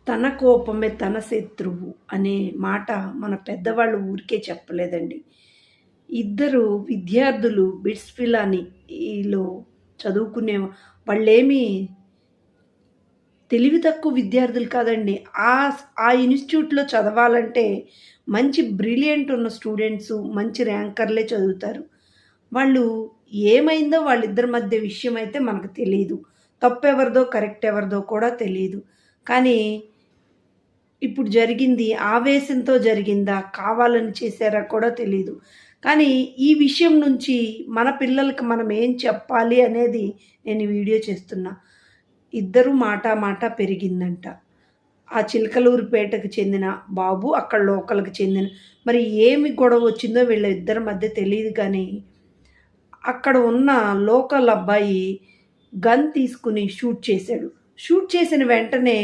తన కోపమే తన శత్రువు అనే మాట మన పెద్దవాళ్ళు ఊరికే చెప్పలేదండి. ఇద్దరు విద్యార్థులు బిట్స్ పిలాని ఈలో చదువుకునే వాళ్ళేమి తెలివి తక్కువ విద్యార్థులు కాదండి. ఆ ఇన్‌స్టిట్యూట్‌లో చదవాలంటే మంచి బ్రిలియంట్ ఉన్న స్టూడెంట్సు, మంచి ర్యాంకర్‌లే చదువుతారు. వాళ్ళు ఏమైందో వాళ్ళిద్దరి మధ్య విషయం అయితే మనకు తెలీదు. తప్పెవరిదో, కరెక్ట్ ఎవరిదో కూడా తెలీదు. కానీ ఇప్పుడు జరిగింది ఆవేశంతో జరిగిందా? కావాలని చేశారా కూడా తెలీదు. కానీ ఈ విషయం నుంచి మన పిల్లలకి మనం ఏం చెప్పాలి అనేది నేను ఈ వీడియో చేస్తున్నా. ఇద్దరు మాట మాట పెరిగిందంట. ఆ చిలకలూరిపేటకు చెందిన బాబు, అక్కడ లోకల్‌కి చెందిన మరి ఏమి గొడవ వచ్చిందో వీళ్ళిద్దరి మధ్య తెలీదు గానీ, అక్కడ ఉన్న లోకల్ అబ్బాయి గన్ తీసుకొని షూట్ చేశాడు. షూట్ చేసిన వెంటనే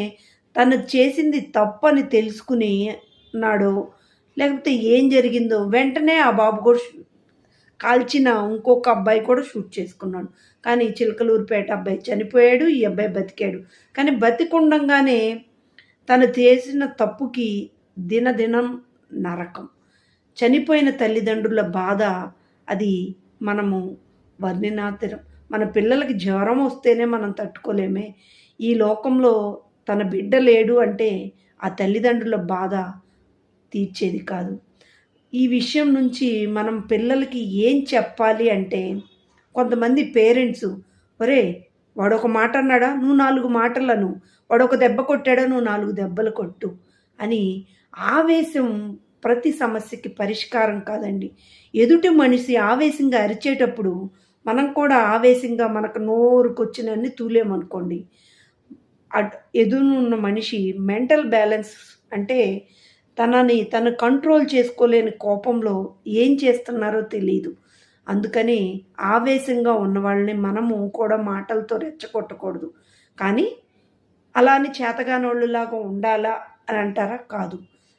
తను చేసింది తప్పని తెలుసుకుని నాడో, లేకపోతే ఏం జరిగిందో వెంటనే ఆ బాబు కూడా కాల్చిన ఇంకొక అబ్బాయి కూడా షూట్ చేసుకున్నాడు. కానీ చిలకలూరిపేట అబ్బాయి చనిపోయాడు. ఈ అబ్బాయి బతికాడు. కానీ బతికుండంగానే తను చేసిన తప్పుకి దినదినం నరకం. చనిపోయిన తల్లిదండ్రుల బాధ అది మనము వర్ణనాతీరం. మన పిల్లలకి జ్వరం వస్తేనే మనం తట్టుకోలేమే. ఈ లోకంలో తన బిడ్డ లేడు అంటే ఆ తల్లిదండ్రుల బాధ తీర్చేది కాదు. ఈ విషయం నుంచి మనం పిల్లలకి ఏం చెప్పాలి అంటే, కొంతమంది పేరెంట్సు, ఒరేయ్! వాడొక మాట అన్నాడా? నువ్వు 4 మాటలను. వాడొక దెబ్బ కొట్టాడా? నువ్వు 4 దెబ్బలు కొట్టు అని. ఆవేశం ప్రతి సమస్యకి పరిష్కారం కాదండి. ఎదుటి మనిషి ఆవేశంగా అరిచేటప్పుడు మనం కూడా ఆవేశంగా మనకు నోరుకొచ్చినన్ని తూలేమనుకోండి. ఎదురున్న మనిషి మెంటల్ బ్యాలెన్స్ అంటే తను కంట్రోల్ చేసుకోలేని కోపంలో ఏం చేస్తున్నారో తెలీదు. అందుకని ఆవేశంగా ఉన్న వాళ్ళని మనము కూడా మాటలతో రెచ్చగొట్టకూడదు. కానీ అలా అని చేతగానోళ్ళలాగా ఉండాలా అని అంటారా? కాదు.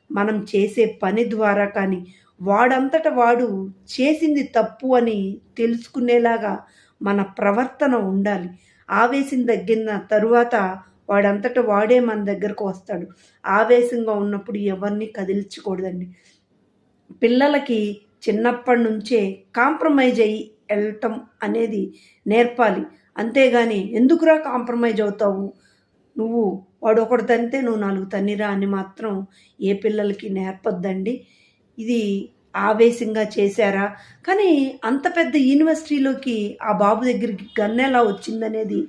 మనం చేసే పని ద్వారా కానీ, వాడంతట వాడు చేసింది తప్పు అని తెలుసుకునేలాగా మన ప్రవర్తన ఉండాలి. ఆవేశం తగ్గిన తరువాత వాడంతట వాడే మన దగ్గరకు వస్తాడు. ఆవేశంగా ఉన్నప్పుడు ఎవరిని కదిలించకూడదండి. పిల్లలకి చిన్నప్పటి నుంచే కాంప్రమైజ్ అయ్యి వెళ్ళటం అనేది నేర్పాలి. అంతేగాని ఎందుకురా కాంప్రమైజ్ అవుతావు? నువ్వు వాడొకడు తంతే నువ్వు 4 తన్నిరా అని మాత్రం ఏ పిల్లలకి నేర్పొద్దండి. ఇది ఆవేశంగా చేశారా? కానీ అంత పెద్ద యూనివర్సిటీలోకి ఆ బాబు దగ్గరికి గన్ ఎలా వచ్చిందనేది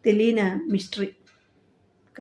తెలియని మిస్టరీ.